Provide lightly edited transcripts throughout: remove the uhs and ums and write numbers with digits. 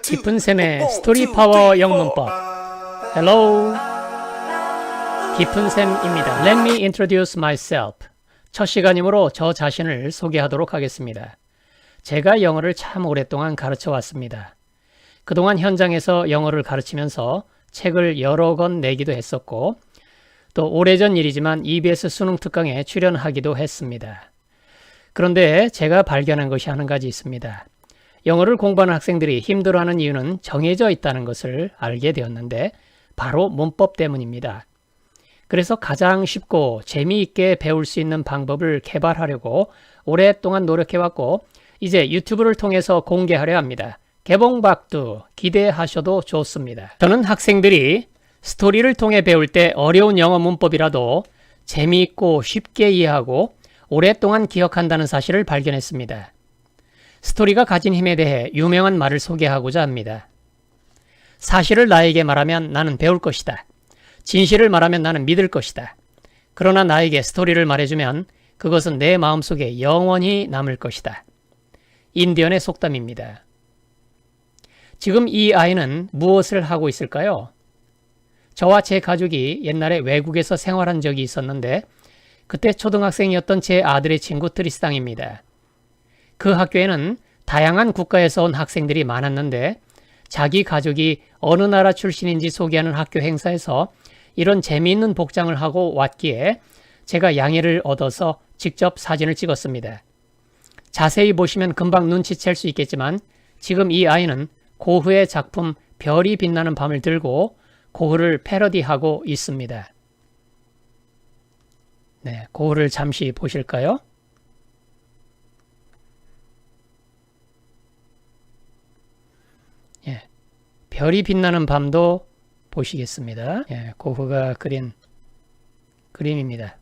깊은 샘의 스토리 파워 영문법. Hello. 깊은 샘입니다. Let me introduce myself. 첫 시간이므로 저 자신을 소개하도록 하겠습니다. 제가 영어를 참 오랫동안 가르쳐 왔습니다. 그동안 현장에서 영어를 가르치면서 책을 여러 권 내기도 했었고, 또 오래전 일이지만 EBS 수능 특강에 출연하기도 했습니다. 그런데 제가 발견한 것이 한 가지 있습니다. 영어를 공부하는 학생들이 힘들어하는 이유는 정해져 있다는 것을 알게 되었는데 바로 문법 때문입니다. 그래서 가장 쉽고 재미있게 배울 수 있는 방법을 개발하려고 오랫동안 노력해왔고 이제 유튜브를 통해서 공개하려 합니다. 개봉박두 기대하셔도 좋습니다. 저는 학생들이 스토리를 통해 배울 때 어려운 영어 문법이라도 재미있고 쉽게 이해하고 오랫동안 기억한다는 사실을 발견했습니다. 스토리가 가진 힘에 대해 유명한 말을 소개하고자 합니다. 사실을 나에게 말하면 나는 배울 것이다. 진실을 말하면 나는 믿을 것이다. 그러나 나에게 스토리를 말해주면 그것은 내 마음속에 영원히 남을 것이다. 인디언의 속담입니다. 지금 이 아이는 무엇을 하고 있을까요? 저와 제 가족이 옛날에 외국에서 생활한 적이 있었는데 그때 초등학생이었던 제 아들의 친구 트리스당입니다. 그 학교에는 다양한 국가에서 온 학생들이 많았는데 자기 가족이 어느 나라 출신인지 소개하는 학교 행사에서 이런 재미있는 복장을 하고 왔기에 제가 양해를 얻어서 직접 사진을 찍었습니다. 자세히 보시면 금방 눈치챌 수 있겠지만 지금 이 아이는 고흐의 작품 별이 빛나는 밤을 들고 고흐를 패러디하고 있습니다. 네, 고흐를 잠시 보실까요? 예, 별이 빛나는 밤도 보시겠습니다. 예, 고흐가 그린 그림입니다.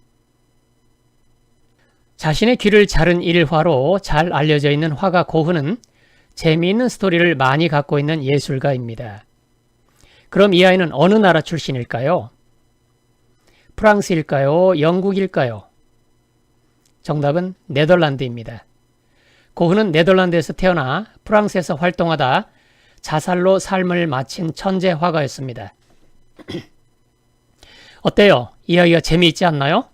자신의 귀를 자른 일화로 잘 알려져 있는 화가 고흐는 재미있는 스토리를 많이 갖고 있는 예술가입니다. 그럼 이 아이는 어느 나라 출신일까요? 프랑스일까요? 영국일까요? 정답은 네덜란드입니다. 고흐는 네덜란드에서 태어나 프랑스에서 활동하다 자살로 삶을 마친 천재 화가였습니다. 어때요? 이야기가 재미있지 않나요?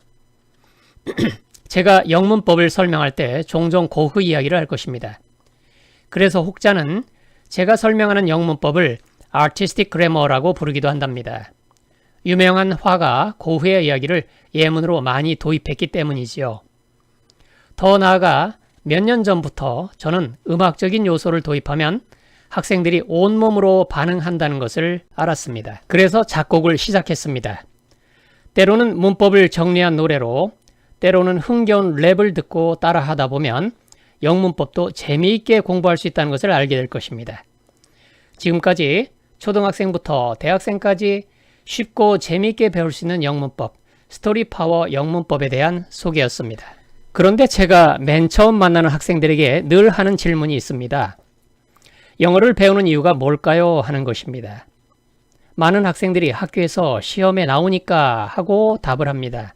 제가 영문법을 설명할 때 종종 고흐 이야기를 할 것입니다. 그래서 혹자는 제가 설명하는 영문법을 Artistic Grammar라고 부르기도 한답니다. 유명한 화가 고흐의 이야기를 예문으로 많이 도입했기 때문이지요. 더 나아가 몇 년 전부터 저는 음악적인 요소를 도입하면 학생들이 온몸으로 반응한다는 것을 알았습니다. 그래서 작곡을 시작했습니다. 때로는 문법을 정리한 노래로, 때로는 흥겨운 랩을 듣고 따라하다 보면 영문법도 재미있게 공부할 수 있다는 것을 알게 될 것입니다. 지금까지 초등학생부터 대학생까지 쉽고 재미있게 배울 수 있는 영문법, 스토리 파워 영문법에 대한 소개였습니다. 그런데 제가 맨 처음 만나는 학생들에게 늘 하는 질문이 있습니다. 영어를 배우는 이유가 뭘까요? 하는 것입니다. 많은 학생들이 학교에서 시험에 나오니까 하고 답을 합니다.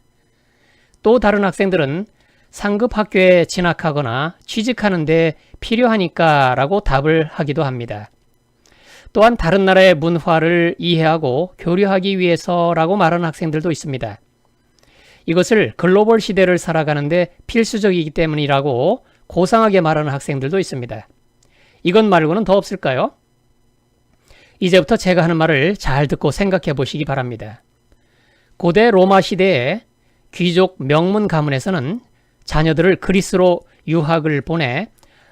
또 다른 학생들은 상급 학교에 진학하거나 취직하는 데 필요하니까 라고 답을 하기도 합니다. 또한 다른 나라의 문화를 이해하고 교류하기 위해서라고 말하는 학생들도 있습니다. 이것을 글로벌 시대를 살아가는데 필수적이기 때문이라고 고상하게 말하는 학생들도 있습니다. 이것 말고는 더 없을까요? 이제부터 제가 하는 말을 잘 듣고 생각해 보시기 바랍니다. 고대 로마 시대에 귀족 명문 가문에서는 자녀들을 그리스로 유학을 보내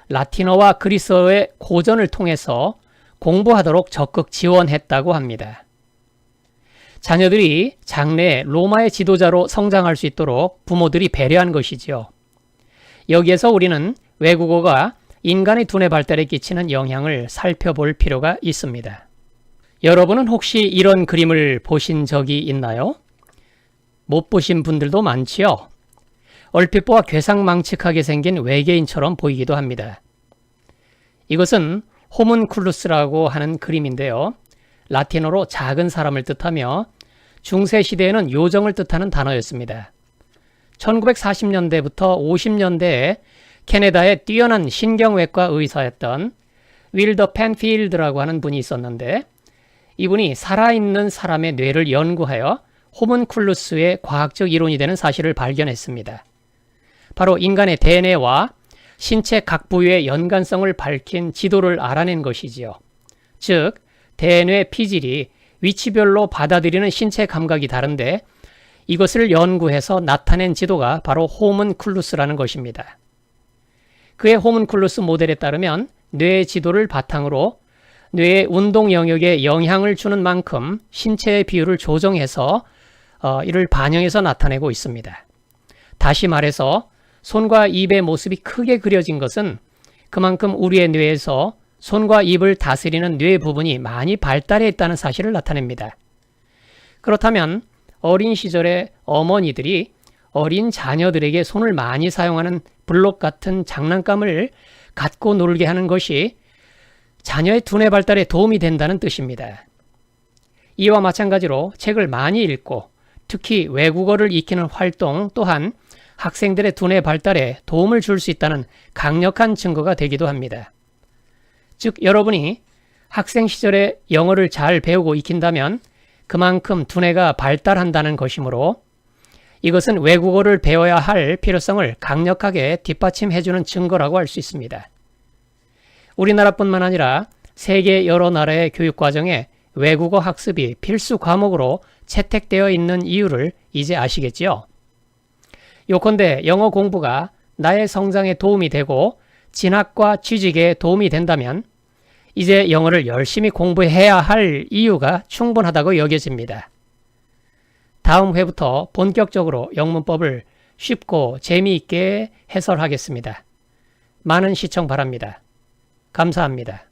라틴어와 그리스어의 고전을 통해서 공부하도록 적극 지원했다고 합니다. 자녀들이 장래에 로마의 지도자로 성장할 수 있도록 부모들이 배려한 것이지요. 여기에서 우리는 외국어가 인간의 두뇌 발달에 끼치는 영향을 살펴볼 필요가 있습니다. 여러분은 혹시 이런 그림을 보신 적이 있나요? 못 보신 분들도 많지요. 얼핏 보아 괴상망측하게 생긴 외계인처럼 보이기도 합니다. 이것은 호문쿨루스라고 하는 그림인데요. 라틴어로 작은 사람을 뜻하며 중세시대에는 요정을 뜻하는 단어였습니다. 1940년대부터 50년대에 캐나다의 뛰어난 신경외과 의사였던 윌더 펜필드라고 하는 분이 있었는데 이분이 살아있는 사람의 뇌를 연구하여 호문쿨루스의 과학적 이론이 되는 사실을 발견했습니다. 바로 인간의 대뇌와 신체 각 부위의 연관성을 밝힌 지도를 알아낸 것이지요. 즉, 대뇌 피질이 위치별로 받아들이는 신체 감각이 다른데 이것을 연구해서 나타낸 지도가 바로 호문쿨루스라는 것입니다. 그의 호문쿨루스 모델에 따르면 뇌 지도를 바탕으로 뇌의 운동 영역에 영향을 주는 만큼 신체의 비율을 조정해서 이를 반영해서 나타내고 있습니다. 다시 말해서 손과 입의 모습이 크게 그려진 것은 그만큼 우리의 뇌에서 손과 입을 다스리는 뇌 부분이 많이 발달해 있다는 사실을 나타냅니다. 그렇다면 어린 시절에 어머니들이 어린 자녀들에게 손을 많이 사용하는 블록 같은 장난감을 갖고 놀게 하는 것이 자녀의 두뇌 발달에 도움이 된다는 뜻입니다. 이와 마찬가지로 책을 많이 읽고 특히 외국어를 익히는 활동 또한 학생들의 두뇌 발달에 도움을 줄 수 있다는 강력한 증거가 되기도 합니다. 즉, 여러분이 학생 시절에 영어를 잘 배우고 익힌다면 그만큼 두뇌가 발달한다는 것이므로 이것은 외국어를 배워야 할 필요성을 강력하게 뒷받침해주는 증거라고 할 수 있습니다. 우리나라뿐만 아니라 세계 여러 나라의 교육과정에 외국어 학습이 필수 과목으로 채택되어 있는 이유를 이제 아시겠지요? 요컨대 영어 공부가 나의 성장에 도움이 되고 진학과 취직에 도움이 된다면 이제 영어를 열심히 공부해야 할 이유가 충분하다고 여겨집니다. 다음 회부터 본격적으로 영문법을 쉽고 재미있게 해설하겠습니다. 많은 시청 바랍니다. 감사합니다.